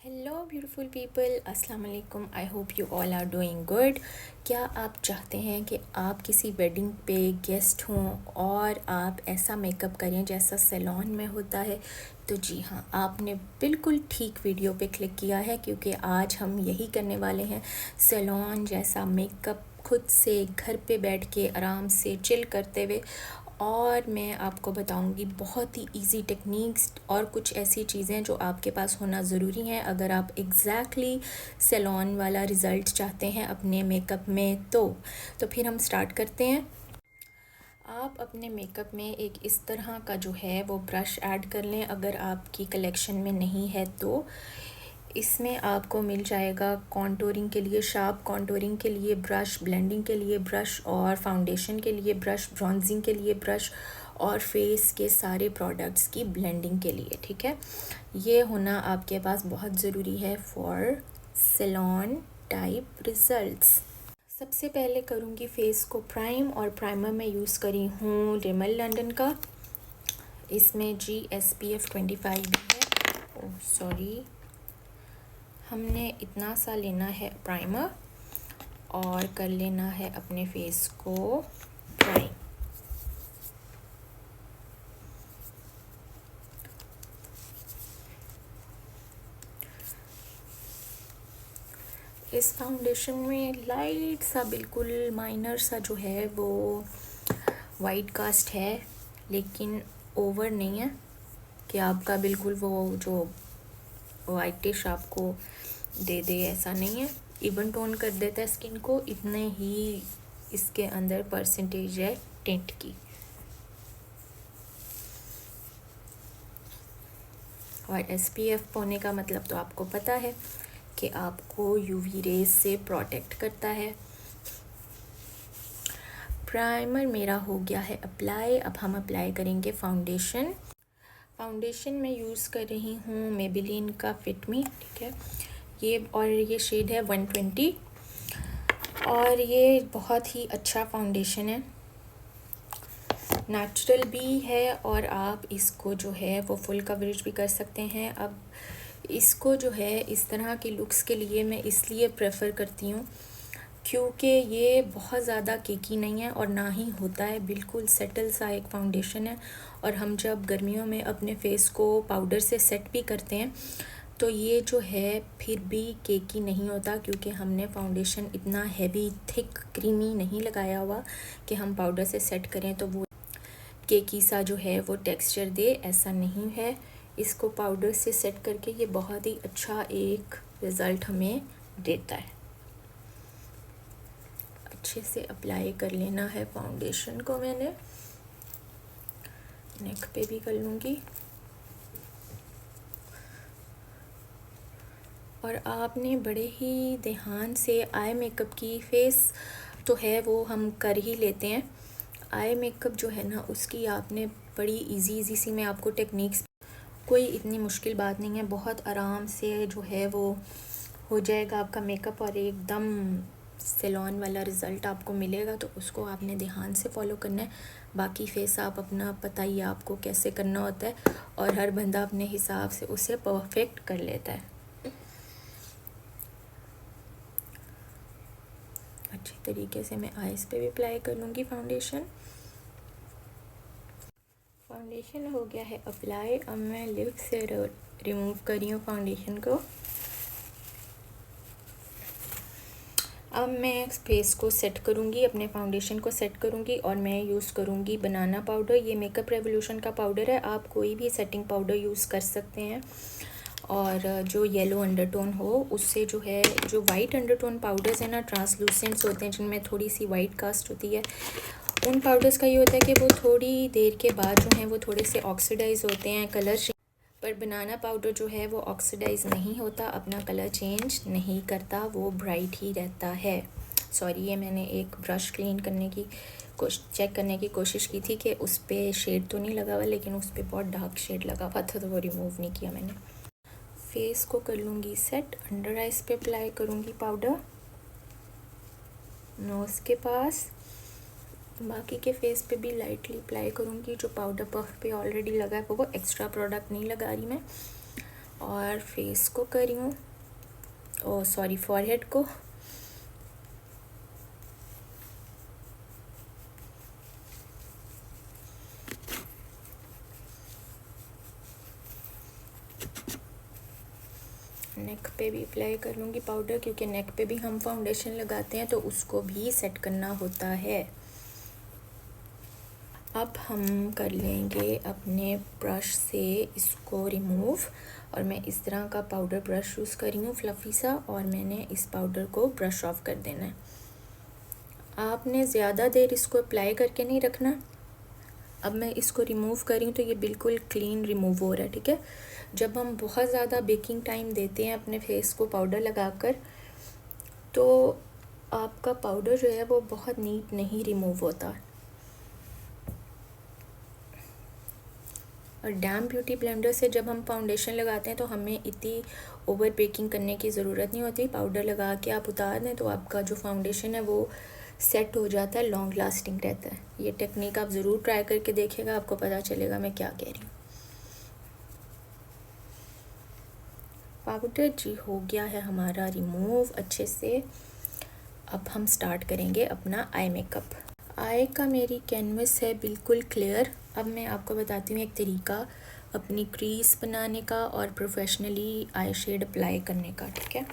Hello beautiful people, अस्सलाम वालेकुम। I hope you all are doing good. क्या आप चाहते हैं कि आप किसी वेडिंग पे गेस्ट हों और आप ऐसा मेकअप करें जैसा सैलून में होता है? तो जी हाँ, आपने बिल्कुल ठीक वीडियो पे क्लिक किया है, क्योंकि आज हम यही करने वाले हैं। सैलून जैसा मेकअप खुद से घर पे बैठ के आराम से चिल करते हुए, और मैं आपको बताऊंगी बहुत ही इजी टेक्निक्स और कुछ ऐसी चीज़ें जो आपके पास होना ज़रूरी हैं अगर आप एग्जैक्टली सैलून वाला रिज़ल्ट चाहते हैं अपने मेकअप में। तो फिर हम स्टार्ट करते हैं। आप अपने मेकअप में एक इस तरह का जो है वो ब्रश ऐड कर लें। अगर आपकी कलेक्शन में नहीं है तो इसमें आपको मिल जाएगा कॉन्टोरिंग के लिए शार्प कॉन्टोरिंग के लिए ब्रश, ब्लेंडिंग के लिए ब्रश, और फाउंडेशन के लिए ब्रश, ब्रॉन्जिंग के लिए ब्रश, और फेस के सारे प्रोडक्ट्स की ब्लेंडिंग के लिए। ठीक है, ये होना आपके पास बहुत ज़रूरी है फॉर सैलून टाइप रिज़ल्ट्स। सबसे पहले करूँगी फेस को प्राइम, और प्राइमर में यूज़ करी हूँ रिमल लंदन का। इसमें SPF 25 भी है। ओह सॉरी, हमने इतना सा लेना है प्राइमर और कर लेना है अपने फेस को प्राइम। इस फाउंडेशन में लाइट सा, बिल्कुल माइनर सा जो है वो वाइट कास्ट है, लेकिन ओवर नहीं है कि आपका बिल्कुल वो जो वाइटिश आपको दे दे, ऐसा नहीं है। इवन टोन कर देता है स्किन को, इतने ही इसके अंदर परसेंटेज है टिंट की। और SPF होने का मतलब तो आपको पता है कि आपको UV रेज से प्रोटेक्ट करता है। प्राइमर मेरा हो गया है अप्लाई। अब हम अप्लाई करेंगे फाउंडेशन। फाउंडेशन में यूज़ कर रही हूँ मेबेलिन का फिट मी। ठीक है, ये शेड है 120, और ये बहुत ही अच्छा फाउंडेशन है, नेचुरल भी है, और आप इसको जो है वो फुल कवरेज भी कर सकते हैं। अब इसको जो है इस तरह की लुक्स के लिए मैं इसलिए प्रेफर करती हूँ क्योंकि ये बहुत ज़्यादा केकी नहीं है और ना ही होता है, बिल्कुल सेटल सा एक फाउंडेशन है। और हम जब गर्मियों में अपने फेस को पाउडर से सेट भी करते हैं तो ये जो है फिर भी केकी नहीं होता, क्योंकि हमने फाउंडेशन इतना हैवी थिक क्रीमी नहीं लगाया हुआ कि हम पाउडर से सेट करें तो वो केकी सा जो है वो टेक्सचर दे, ऐसा नहीं है। इसको पाउडर से सेट करके ये बहुत ही अच्छा एक रिज़ल्ट हमें देता है। अच्छे से अप्लाई कर लेना है फाउंडेशन को। मैंने नेक पे भी कर लूँगी, और आपने बड़े ही ध्यान से आई मेकअप की, फेस तो है वो हम कर ही लेते हैं, आई मेकअप जो है ना उसकी आपने बड़ी इजी सी मैं आपको टेक्निक्स, कोई इतनी मुश्किल बात नहीं है, बहुत आराम से जो है वो हो जाएगा आपका मेकअप, और एकदम सैलून वाला रिज़ल्ट आपको मिलेगा। तो उसको आपने ध्यान से फॉलो करना है। बाकी फेस आप अपना पता ही आपको कैसे करना होता है, और हर बंदा अपने हिसाब से उसे परफेक्ट कर लेता है। अच्छी तरीके से मैं आईज पे भी अप्लाई कर लूँगी फाउंडेशन। फाउंडेशन हो गया है अप्लाई। अब मैं लिप्स से रिमूव कर रही हूँ फाउंडेशन को। अब मैं फेस को सेट करूँगी, अपने फाउंडेशन को सेट करूँगी, और मैं यूज़ करूँगी बनाना पाउडर। ये मेकअप रेवोल्यूशन का पाउडर है, आप कोई भी सेटिंग पाउडर यूज़ कर सकते हैं, और जो येलो अंडरटोन हो उससे जो है, जो वाइट अंडरटोन पाउडर्स हैं ना, ट्रांसलूसेंट्स होते हैं जिनमें थोड़ी सी वाइट कास्ट होती है, उन पाउडर्स का ये होता है कि वो थोड़ी देर के बाद जो हैं वो थोड़े से ऑक्सीडाइज होते हैं, कलर। पर बनाना पाउडर जो है वो ऑक्सीडाइज नहीं होता, अपना कलर चेंज नहीं करता, वो ब्राइट ही रहता है। सॉरी, ये मैंने एक ब्रश क्लीन करने की चेक करने की कोशिश की थी कि उस पर शेड तो नहीं लगा हुआ, लेकिन उस पर बहुत डार्क शेड लगा हुआ था, तो वो रिमूव नहीं किया मैंने। फेस को कर लूँगी सेट, अंडर आइज पे अप्लाई करूँगी पाउडर, नोज़ के पास, बाकी के फेस पे भी लाइटली अप्लाई करूँगी। जो पाउडर पफ पे ऑलरेडी लगा है वो एक्स्ट्रा प्रोडक्ट नहीं लगा रही मैं। और फेस को कर रही हूँ, ओ सॉरी फॉरहेड को। नेक पे भी अप्लाई कर लूँगी पाउडर, क्योंकि नेक पे भी हम फाउंडेशन लगाते हैं तो उसको भी सेट करना होता है। अब हम कर लेंगे अपने ब्रश से इसको रिमूव, और मैं इस तरह का पाउडर ब्रश यूज़ कर रही हूँ फ्लफ़ी सा, और मैंने इस पाउडर को ब्रश ऑफ कर देना है। आपने ज़्यादा देर इसको अप्लाई करके नहीं रखना। अब मैं इसको रिमूव कर रही हूँ तो ये बिल्कुल क्लीन रिमूव हो रहा है, ठीक है। जब हम बहुत ज़्यादा बेकिंग टाइम देते हैं अपने फेस को पाउडर लगाकर, तो आपका पाउडर जो है वो बहुत नीट नहीं रिमूव होता। और डैम ब्यूटी ब्लेंडर से जब हम फाउंडेशन लगाते हैं तो हमें इतनी ओवर बेकिंग करने की ज़रूरत नहीं होती। पाउडर लगा के आप उतार दें तो आपका जो फाउंडेशन है वो सेट हो जाता है, लॉन्ग लास्टिंग रहता है। ये टेक्निक आप ज़रूर ट्राई करके देखिएगा, आपको पता चलेगा मैं क्या कह रही हूँ। पाउडर जी हो गया है हमारा रिमूव अच्छे से। अब हम स्टार्ट करेंगे अपना आई मेकअप। आई का मेरी कैनवस है बिल्कुल क्लियर। अब मैं आपको बताती हूँ एक तरीका अपनी क्रीज बनाने का और प्रोफेशनली आई शेड अप्लाई करने का, ठीक है।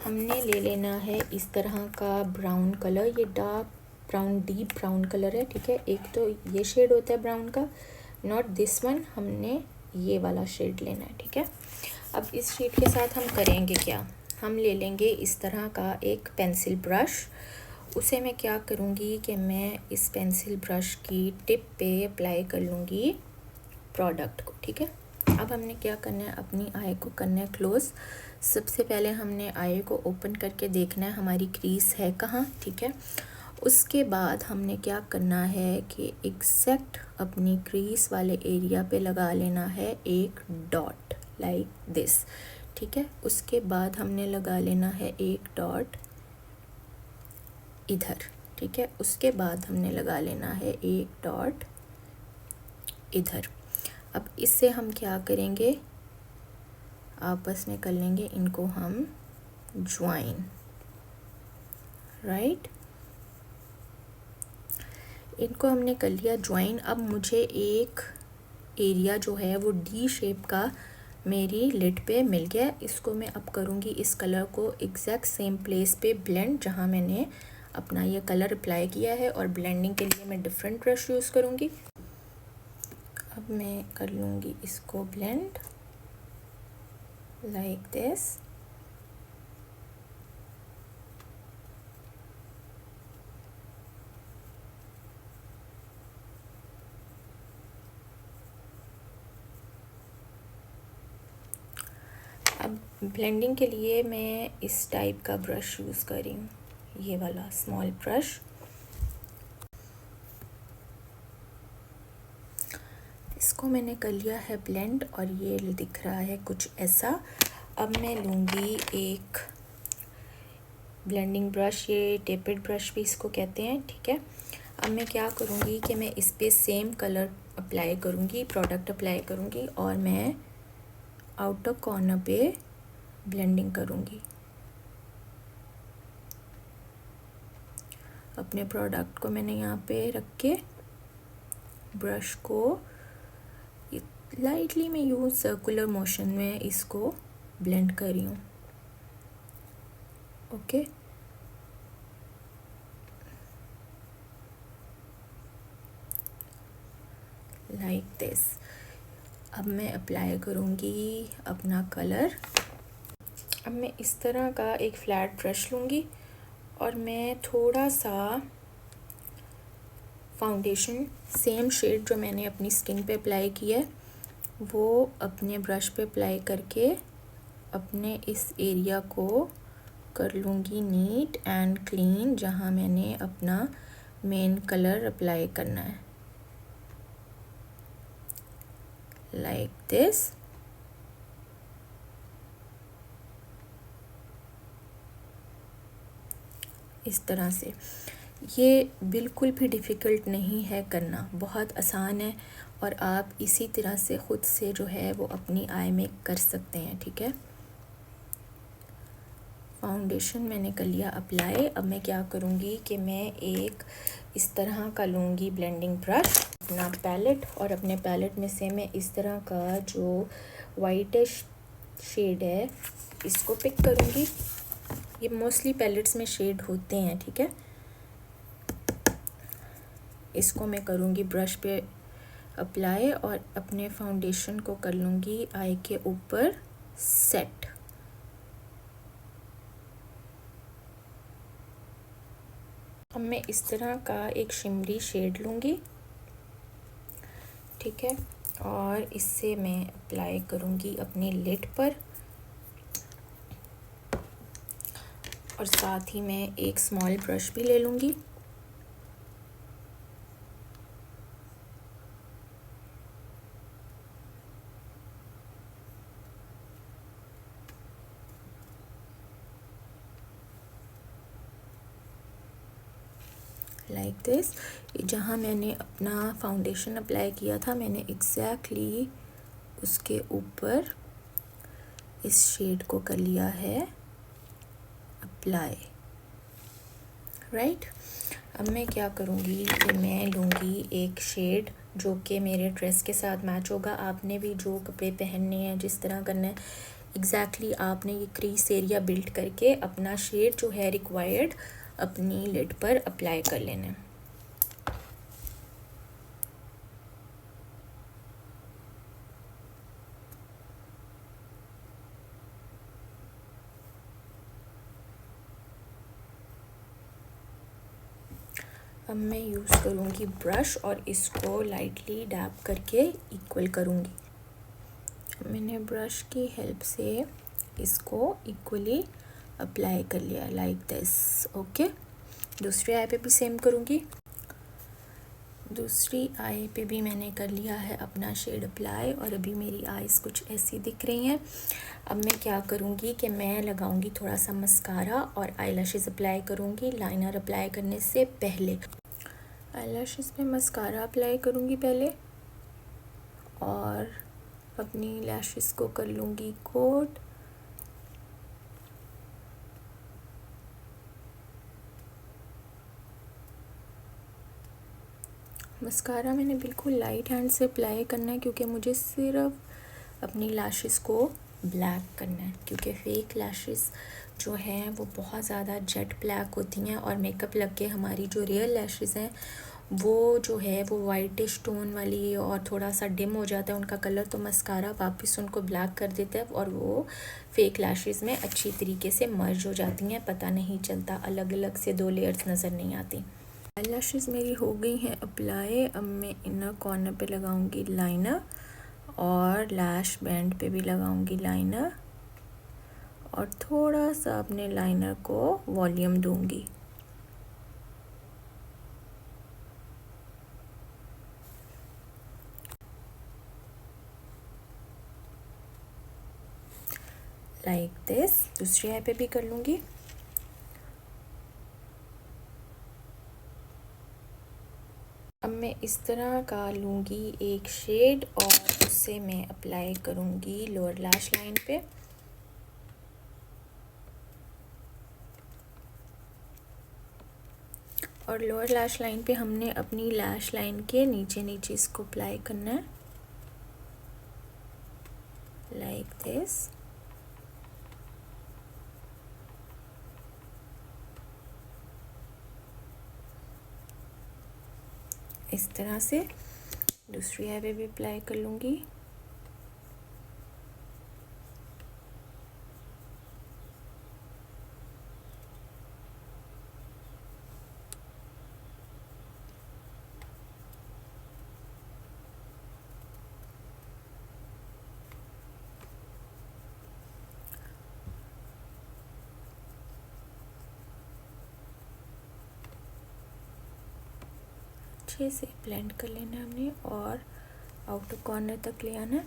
हमने ले लेना है इस तरह का ब्राउन कलर, ये dark brown deep brown colour है, ठीक है। एक तो ये शेड होता है ब्राउन का, नॉट दिस वन, हमने ये वाला शेड लेना है, ठीक है। अब इस शेड के साथ हम करेंगे क्या, हम ले लेंगे इस तरह का एक पेंसिल ब्रश। उसे मैं क्या करूँगी कि मैं इस पेंसिल ब्रश की टिप पे अप्लाई कर लूँगी प्रोडक्ट को, ठीक है। अब हमने क्या करना है, अपनी आई को करना है क्लोज़। सबसे पहले हमने आई को ओपन करके देखना है हमारी क्रीज है कहाँ, ठीक है। उसके बाद हमने क्या करना है कि एग्जैक्ट अपनी क्रीज वाले एरिया पे लगा लेना है एक डॉट लाइक दिस, ठीक है। उसके बाद हमने लगा लेना है एक डॉट इधर, ठीक है। उसके बाद हमने लगा लेना है एक डॉट इधर। अब इससे हम क्या करेंगे, आपस में कर लेंगे इनको हम ज्वाइन, राइट। इनको हमने कर लिया ज्वाइन। अब मुझे एक एरिया जो है वो डी शेप का मेरी लिड पे मिल गया। इसको मैं अब करूँगी इस कलर को एग्जैक्ट सेम प्लेस पे ब्लेंड जहाँ मैंने अपना ये कलर अप्लाई किया है, और ब्लेंडिंग के लिए मैं डिफरेंट ब्रश यूज़ करूँगी। अब मैं कर लूँगी इसको ब्लेंड लाइक दिस। अब ब्लेंडिंग के लिए मैं इस टाइप का ब्रश यूज़ कर रही हूँ, ये वाला स्मॉल ब्रश। इसको मैंने कर लिया है ब्लेंड और ये दिख रहा है कुछ ऐसा। अब मैं लूँगी एक ब्लेंडिंग ब्रश, ये टेपर्ड ब्रश भी इसको कहते हैं, ठीक है। अब मैं क्या करूँगी कि मैं इस पे सेम कलर अप्लाई करूँगी, प्रोडक्ट अप्लाई करूँगी, और मैं आउटर कॉर्नर पे ब्लेंडिंग करूँगी। अपने प्रोडक्ट को मैंने यहाँ पे रख के ब्रश को लाइटली मैं यूँ सर्कुलर मोशन में इसको ब्लेंड कर रही हूँ, ओके। Like this. अब मैं अप्लाई करूँगी अपना कलर। अब मैं इस तरह का एक फ्लैट ब्रश लूँगी और मैं थोड़ा सा फाउंडेशन सेम शेड जो मैंने अपनी स्किन पे अप्लाई किया है वो अपने ब्रश पे अप्लाई करके अपने इस एरिया को कर लूँगी नीट एंड क्लीन जहाँ मैंने अपना मेन कलर अप्लाई करना है, लाइक दिस। इस तरह से। ये बिल्कुल भी डिफ़िकल्ट नहीं है करना, बहुत आसान है और आप इसी तरह से ख़ुद से जो है वो अपनी आई में कर सकते हैं, ठीक है। फाउंडेशन मैंने कर लिया अप्लाई। अब मैं क्या करूँगी कि मैं एक इस तरह का लूँगी ब्लेंडिंग ब्रश, अपना पैलेट, और अपने पैलेट में से मैं इस तरह का जो वाइटिश शेड है इसको पिक करूँगी। ये मोस्टली पैलेट्स में शेड होते हैं, ठीक है। इसको मैं करूँगी ब्रश पे अप्लाई और अपने फाउंडेशन को कर लूँगी आई के ऊपर सेट। अब मैं इस तरह का एक शिमरी शेड लूँगी, ठीक है, और इससे मैं अप्लाई करूँगी अपनी लिड पर, और साथ ही मैं एक स्मॉल ब्रश भी ले लूँगी। Like this. जहाँ मैंने अपना फाउंडेशन अप्लाई किया था मैंने एग्जैक्टली उसके ऊपर इस शेड को कर लिया है अप्लाई, राइट। अब मैं क्या करूँगी कि मैं लूँगी एक शेड जो कि मेरे ड्रेस के साथ मैच होगा। आपने भी जो कपड़े पहनने हैं, जिस तरह करना है, एग्जैक्टली आपने ये क्रीज एरिया बिल्ड करके अपना शेड जो है रिक्वायर्ड अपनी लिड पर अप्लाई कर लेना है। अब मैं यूज़ करूँगी ब्रश और इसको लाइटली डैप करके इक्वल करूँगी। मैंने ब्रश की हेल्प से इसको इक्वली अप्लाई कर लिया लाइक दिस, ओके। दूसरी आई पे भी सेम करूँगी। दूसरी आई पे भी मैंने कर लिया है अपना शेड अप्लाई और अभी मेरी आईज़ कुछ ऐसी दिख रही हैं। अब मैं क्या करूँगी कि मैं लगाऊँगी थोड़ा सा मस्कारा और आईलैशेस अप्लाई करूँगी लाइनर अप्लाई करने से पहले। आईलैशेस पे मस्कारा अप्लाई करूँगी पहले और अपनी लैशेस को कर लूँगी कोट। मस्कारा मैंने बिल्कुल लाइट हैंड से अप्लाई करना है क्योंकि मुझे सिर्फ अपनी लैशेस को ब्लैक करना है, क्योंकि फेक लैशेस जो हैं वो बहुत ज़्यादा जेट ब्लैक होती हैं और मेकअप लग के हमारी जो रियल लैशेस हैं वो जो है वो वाइटिश टोन वाली और थोड़ा सा डिम हो जाता है उनका कलर, तो मस्कारा वापस उनको ब्लैक कर देता है और वो फेक लैशेस में अच्छी तरीके से मर्ज हो जाती हैं, पता नहीं चलता, अलग अलग से दो लेयर्स नज़र नहीं आती। आईलैशेस मेरी हो गई हैं अप्लाई। अब मैं इनर कॉर्नर पे लगाऊंगी लाइनर और लैश बैंड पे भी लगाऊंगी लाइनर और थोड़ा सा अपने लाइनर को वॉल्यूम दूंगी। Like this. दूसरी आई पे भी कर लूँगी। अब मैं इस तरह का लूँगी एक शेड और उससे मैं अप्लाई करूँगी लोअर लैश लाइन पे। और लोअर लैश लाइन पे हमने अपनी लैश लाइन के नीचे नीचे इसको अप्लाई करना है लाइक दिस। इस तरह से दूसरी आई पे भी अप्लाई कर लूँगी। अच्छे से ब्लेंड कर लेना है हमने और आउटर कॉर्नर तक ले आना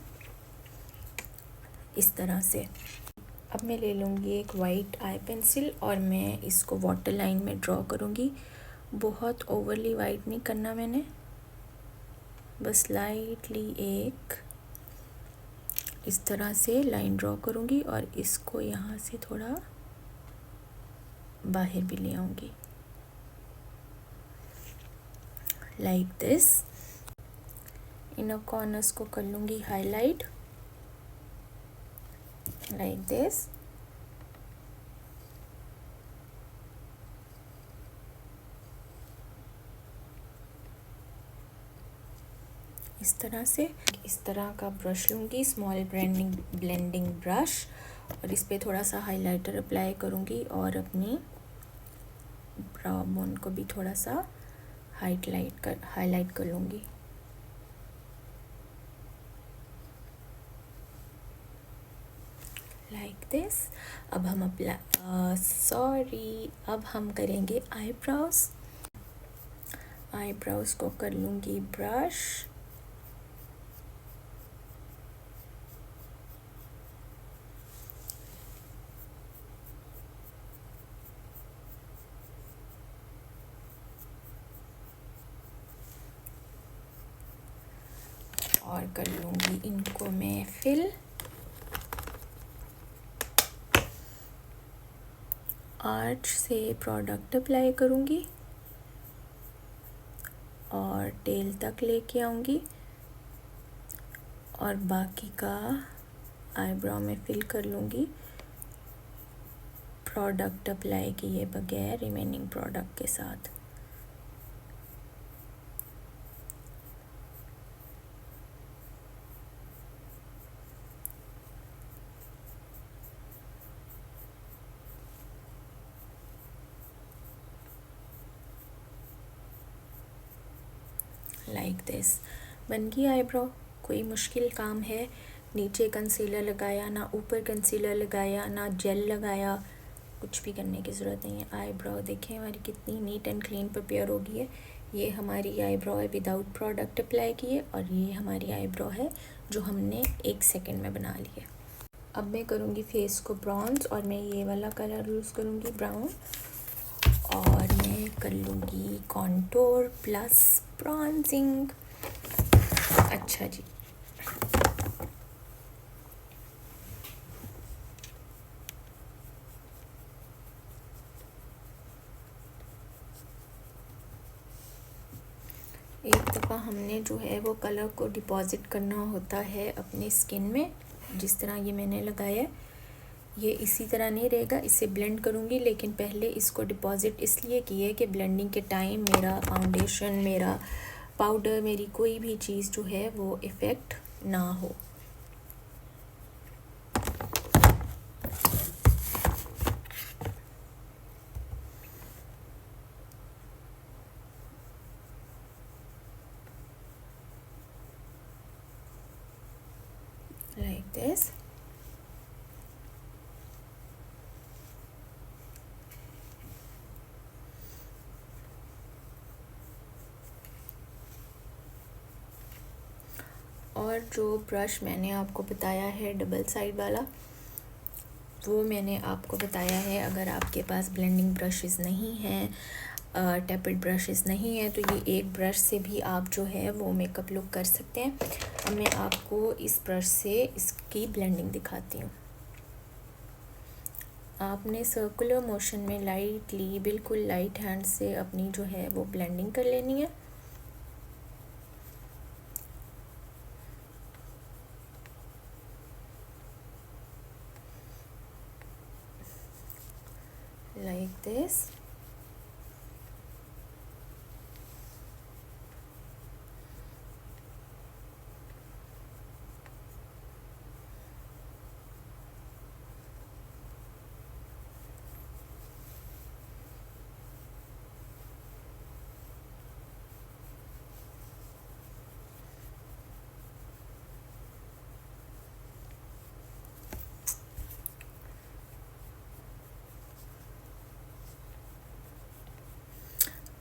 इस तरह से। अब मैं ले लूँगी एक वाइट आई पेंसिल और मैं इसको वाटर लाइन में ड्रॉ करूँगी। बहुत ओवरली वाइट नहीं करना मैंने, बस लाइटली एक इस तरह से लाइन ड्रॉ करूँगी और इसको यहाँ से थोड़ा बाहर भी ले आऊँगी लाइक दिस। इनर कॉर्नर्स को कर लूँगी हाईलाइट लाइक दिस। इस तरह से इस तरह का ब्रश लूँगी, स्मॉल ब्लेंडिंग ब्रश, और इस पे थोड़ा सा हाइलाइटर अप्लाई करूँगी और अपनी ब्राउ बोन को भी थोड़ा सा हाईलाइट कर लूँगी। Like this. अब हम अब हम करेंगे आईब्रोज को कर लूँगी ब्रश और कर लूँगी इनको मैं फिल। आर्च से प्रोडक्ट अप्लाई करूँगी और टेल तक लेके आऊँगी और बाकी का आईब्रो में फिल कर लूँगी प्रोडक्ट अप्लाई किए बगैर, रिमेनिंग प्रोडक्ट के साथ। Like this. बन गई आईब्रो। कोई मुश्किल काम है? नीचे कंसीलर लगाया ना, ऊपर कंसीलर लगाया ना, जेल लगाया, कुछ भी करने की ज़रूरत नहीं है। आईब्रो देखें हमारी कितनी नीट एंड क्लीन प्रिपेयर हो गई है। ये हमारी आईब्रो है विदाउट प्रोडक्ट अप्लाई किए, और ये हमारी आईब्रो है जो हमने 1 सेकेंड में बना ली है। अब मैं करूँगी फेस को ब्राउन्स, और मैं ये वाला कलर यूज़ करूँगी ब्राउन, और मैं कर लूँगी कॉन्टोर प्लस ब्राउजिंग। अच्छा जी, एक दफ़ा हमने जो है वो कलर को डिपॉज़िट करना होता है अपने स्किन में। जिस तरह ये मैंने लगाया है, ये इसी तरह नहीं रहेगा, इसे ब्लेंड करूँगी, लेकिन पहले इसको डिपॉज़िट इसलिए किए कि ब्लेंडिंग के टाइम मेरा फाउंडेशन, मेरा पाउडर, मेरी कोई भी चीज़ जो है वो इफ़ेक्ट ना हो। Like this. और जो ब्रश मैंने आपको बताया है डबल साइड वाला, वो मैंने आपको बताया है अगर आपके पास ब्लेंडिंग ब्रशेस नहीं हैं, टैपेड ब्रशेस नहीं है, तो ये एक ब्रश से भी आप जो है वो मेकअप लुक कर सकते हैं। अब मैं आपको इस ब्रश से इसकी ब्लेंडिंग दिखाती हूँ। आपने सर्कुलर मोशन में लाइटली, बिल्कुल लाइट हैंड से अपनी जो है वो ब्लेंडिंग कर लेनी है। Like this.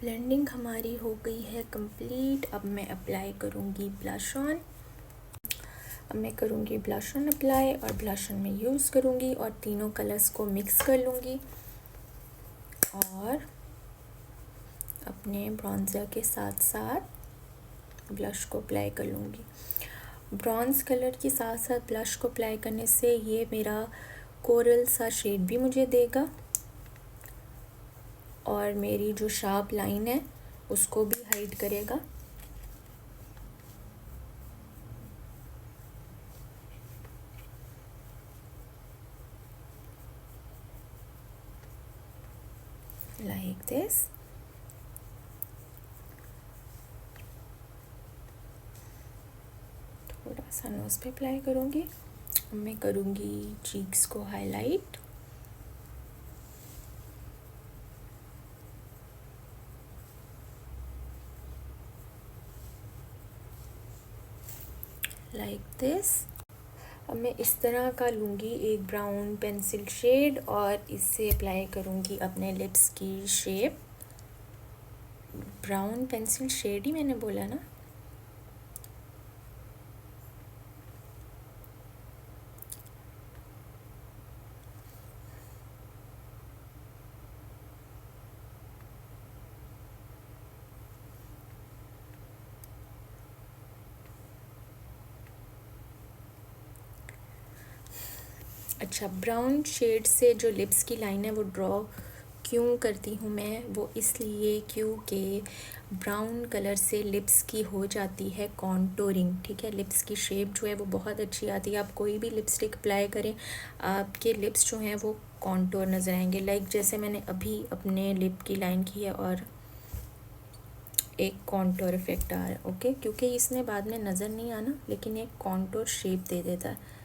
ब्लेंडिंग हमारी हो गई है कंप्लीट। अब मैं अप्लाई करूँगी ब्लश ऑन। अब मैं करूँगी ब्लश ऑन अप्लाई, और ब्लश ऑन में यूज़ करूँगी और तीनों कलर्स को मिक्स कर लूँगी और अपने ब्रॉन्ज़र के साथ साथ ब्लश को अप्लाई कर लूँगी। ब्रॉन्ज़ कलर के साथ साथ ब्लश को अप्लाई करने से ये मेरा कोरल सा शेड भी मुझे देगा और मेरी जो शार्प लाइन है उसको भी हाइड करेगा। Like this. थोड़ा सा नोज़ पे अप्लाई करूँगी। मैं करूँगी चीक्स को हाईलाइट। Like this. अब मैं इस तरह का लूँगी एक ब्राउन पेंसिल शेड और इससे अप्लाई करूँगी अपने लिप्स की शेप। ब्राउन पेंसिल शेड ही मैंने बोला ना। अच्छा, ब्राउन शेड से जो लिप्स की लाइन है वो ड्रॉ क्यों करती हूँ मैं, वो इसलिए क्योंकि ब्राउन कलर से लिप्स की हो जाती है कॉन्टोरिंग। ठीक है, लिप्स की शेप जो है वो बहुत अच्छी आती है। आप कोई भी लिपस्टिक अप्लाई करें, आपके लिप्स जो हैं वो कॉन्टोर नज़र आएंगे। लाइक जैसे मैंने अभी अपने लिप की लाइन की है और एक कॉन्टोर इफेक्ट आ रहा है। ओके, क्योंकि इसने बाद में नज़र नहीं आना, लेकिन एक कॉन्टोर शेप दे देता है।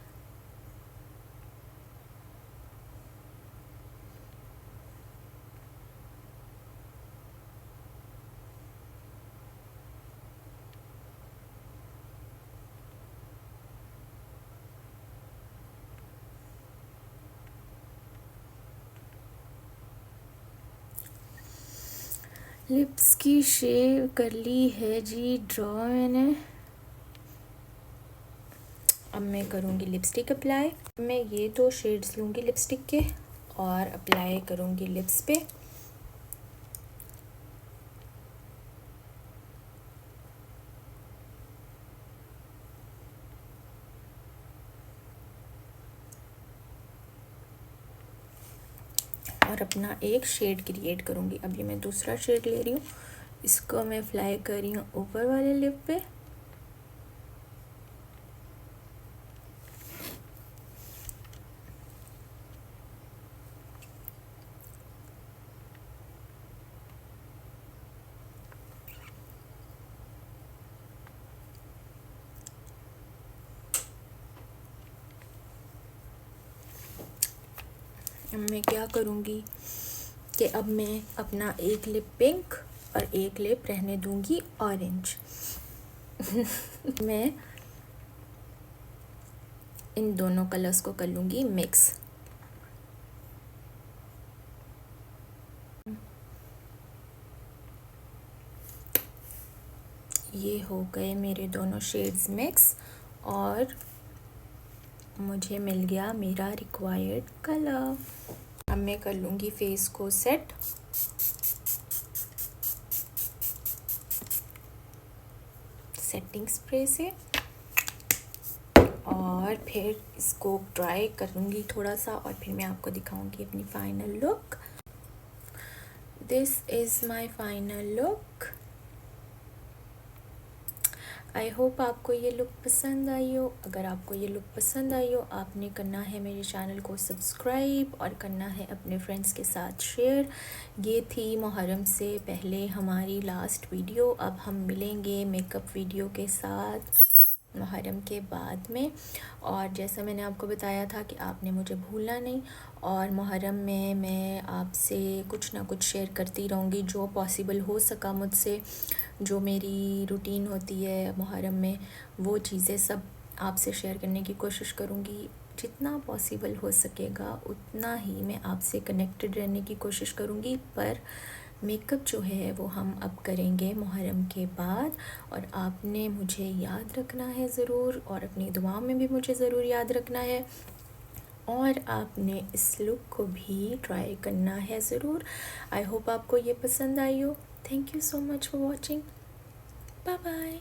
लिप्स की शेप कर ली है जी ड्रॉ मैंने। अब मैं करूँगी लिपस्टिक अप्लाई। मैं ये 2 शेड्स लूँगी लिपस्टिक के और अप्लाई करूँगी लिप्स पे। और अपना एक शेड क्रिएट करूँगी। अभी मैं दूसरा शेड ले रही हूँ, इसको मैं अप्लाई कर रही हूँ ऊपर वाले लिप पे। अब मैं क्या करूँगी कि अब मैं अपना एक लिप पिंक और एक लिप रहने दूँगी ऑरेंज। मैं इन दोनों कलर्स को कर लूँगी मिक्स। ये हो गए मेरे दोनों शेड्स मिक्स और मुझे मिल गया मेरा रिक्वायर्ड कलर। अब मैं कर लूँगी फेस को सेट। सेटिंग स्प्रे से और फिर इसको ड्राई करूँगी थोड़ा सा और फिर मैं आपको दिखाऊँगी अपनी final look. This is my final look. I hope आपको ये लुक पसंद आई हो। अगर आपको ये लुक पसंद आई हो, आपने करना है मेरे चैनल को सब्सक्राइब और करना है अपने फ्रेंड्स के साथ शेयर। ये थी मुहर्रम से पहले हमारी लास्ट वीडियो। अब हम मिलेंगे मेकअप वीडियो के साथ मुहर्रम के बाद में। और जैसा मैंने आपको बताया था कि आपने मुझे भूलना नहीं, और मुहर्रम में मैं आपसे कुछ ना कुछ शेयर करती रहूँगी जो पॉसिबल हो सका मुझसे। जो मेरी रूटीन होती है मुहर्रम में, वो चीज़ें सब आपसे शेयर करने की कोशिश करूँगी। जितना पॉसिबल हो सकेगा उतना ही मैं आपसे कनेक्टेड रहने की कोशिश करूँगी। पर मेकअप जो है वो हम अब करेंगे मुहर्रम के बाद। और आपने मुझे याद रखना है ज़रूर, और अपनी दुआओं में भी मुझे ज़रूर याद रखना है, और आपने इस लुक को भी ट्राई करना है ज़रूर। आई होप आपको ये पसंद आई हो। Thank you so much for watching. Bye bye.